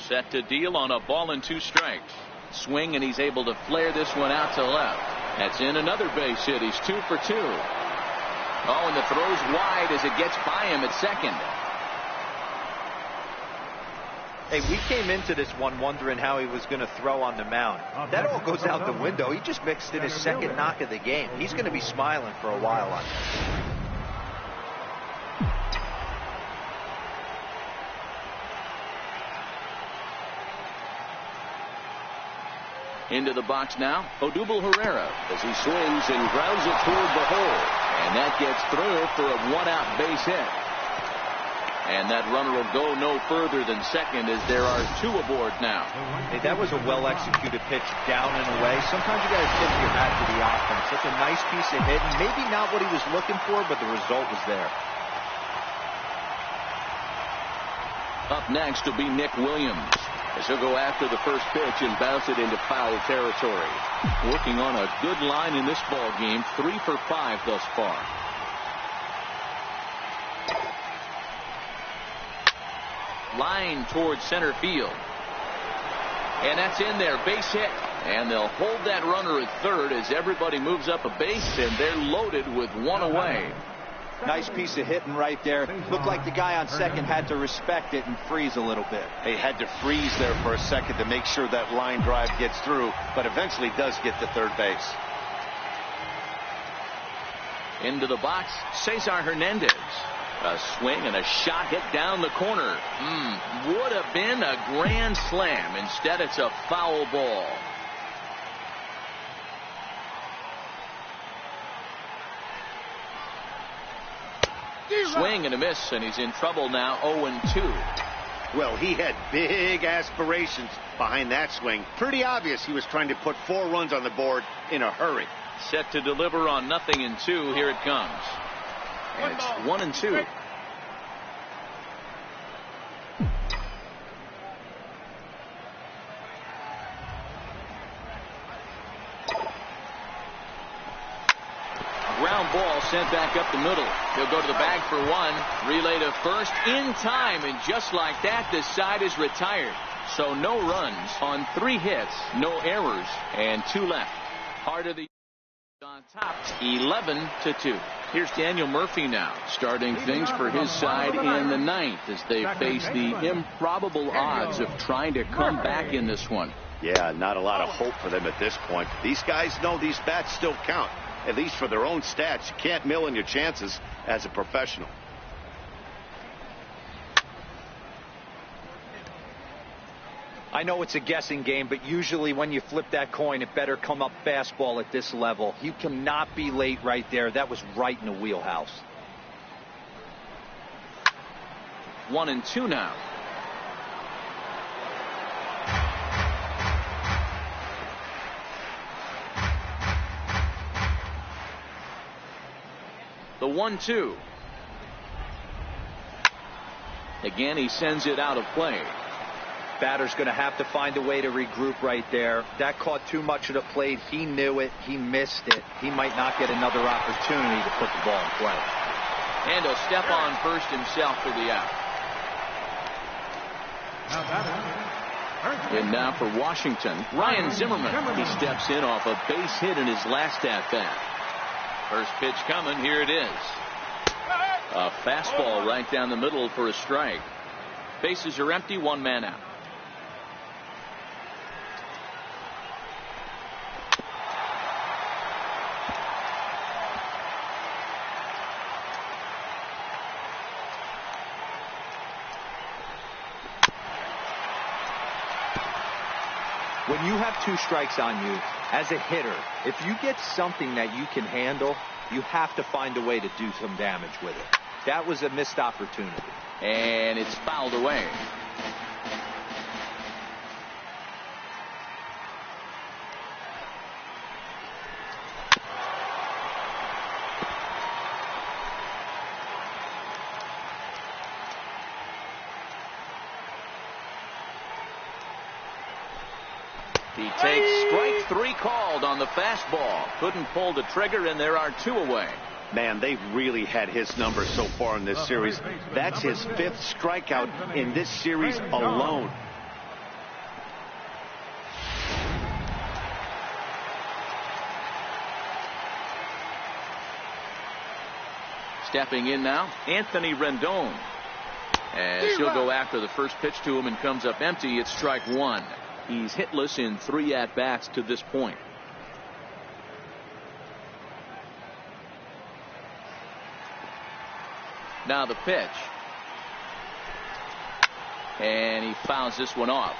Set to deal on a ball and 2 strikes. Swing, and he's able to flare this one out to left. That's in another base hit. He's 2 for 2. Oh, and the throw's wide as it gets by him at second. Hey, we came into this one wondering how he was going to throw on the mound. That all goes out the window. He just mixed in his second knock of the game. He's going to be smiling for a while on this. Into the box now, Odubel Herrera as he swings and grounds it toward the hole. And that gets through for a 1-out base hit. And that runner will go no further than second as there are 2 aboard now. Hey, that was a well-executed pitch down and away. Sometimes you got to tip your hat to the offense. It's a nice piece of hitting. Maybe not what he was looking for, but the result was there. Up next will be Nick Williams, as he'll go after the first pitch and bounce it into foul territory. Working on a good line in this ball game, 3 for 5 thus far. Line towards center field. And that's in there, base hit. And they'll hold that runner at third as everybody moves up a base, and they're loaded with 1 away. Nice piece of hitting right there. Looked like the guy on second had to respect it and freeze a little bit. They had to freeze there for a second to make sure that line drive gets through, but eventually does get to third base. Into the box, Cesar Hernandez. A swing and a shot hit down the corner. Would have been a grand slam. Instead, it's a foul ball. Swing and a miss, and he's in trouble now. 0-2. Well, he had big aspirations behind that swing. Pretty obvious he was trying to put 4 runs on the board in a hurry. Set to deliver on 0-2. Here it comes. And it's 1-2. Ground ball sent back up the middle. He'll go to the bag for 1. Relay to first in time, and just like that, the side is retired. So no runs on 3 hits, no errors, and 2 left. Heart of the on top, 11-2. Here's Daniel Murphy now, starting things for his side in the 9th as they face the improbable odds of trying to come back in this one. Yeah, not a lot of hope for them at this point. These guys know these bats still count, at least for their own stats. You can't mill in your chances as a professional. I know it's a guessing game, but usually when you flip that coin, it better come up fastball at this level. You cannot be late right there. That was right in the wheelhouse. 1-2 now. The 1-2. Again, he sends it out of play. Batter's going to have to find a way to regroup right there. That caught too much of the plate. He knew it. He missed it. He might not get another opportunity to put the ball in play. And a step on first himself for the out. And now for Washington, Ryan Zimmerman. He steps in off a base hit in his last at-bat. First pitch coming. Here it is. A fastball right down the middle for a strike. Bases are empty. 1 man out. When you have 2 strikes on you, as a hitter, if you get something that you can handle, you have to find a way to do some damage with it. That was a missed opportunity. And it's fouled away. He takes strike 3 called on the fastball. Couldn't pull the trigger, and there are 2 away. Man, they've really had his number so far in this series. That's his 5th strikeout in this series alone. Stepping in now, Anthony Rendon. As he'll go after the first pitch to him and comes up empty, it's strike 1. He's hitless in 3 at-bats to this point. Now the pitch. And he fouls this one off.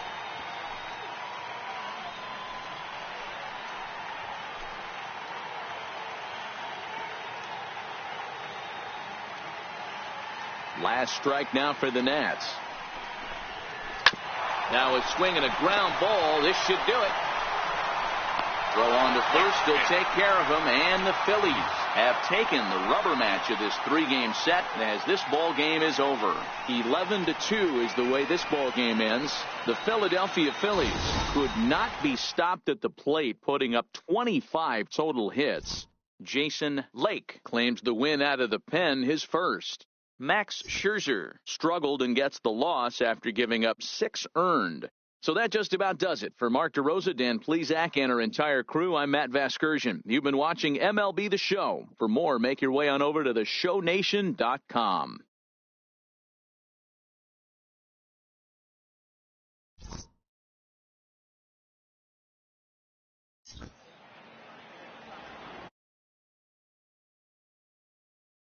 Last strike now for the Nats. Now a swing and a ground ball. This should do it. Throw on to first. He'll take care of him. And the Phillies have taken the rubber match of this 3-game set as this ball game is over. 11-2 is the way this ball game ends. The Philadelphia Phillies could not be stopped at the plate, putting up 25 total hits. Jason Lake claims the win out of the pen, his first. Max Scherzer struggled and gets the loss after giving up 6 earned. So that just about does it. For Mark DeRosa, Dan Plesac, and our entire crew, I'm Matt Vasgersian. You've been watching MLB The Show. For more, make your way on over to the SHOW18-Philadelphia.com.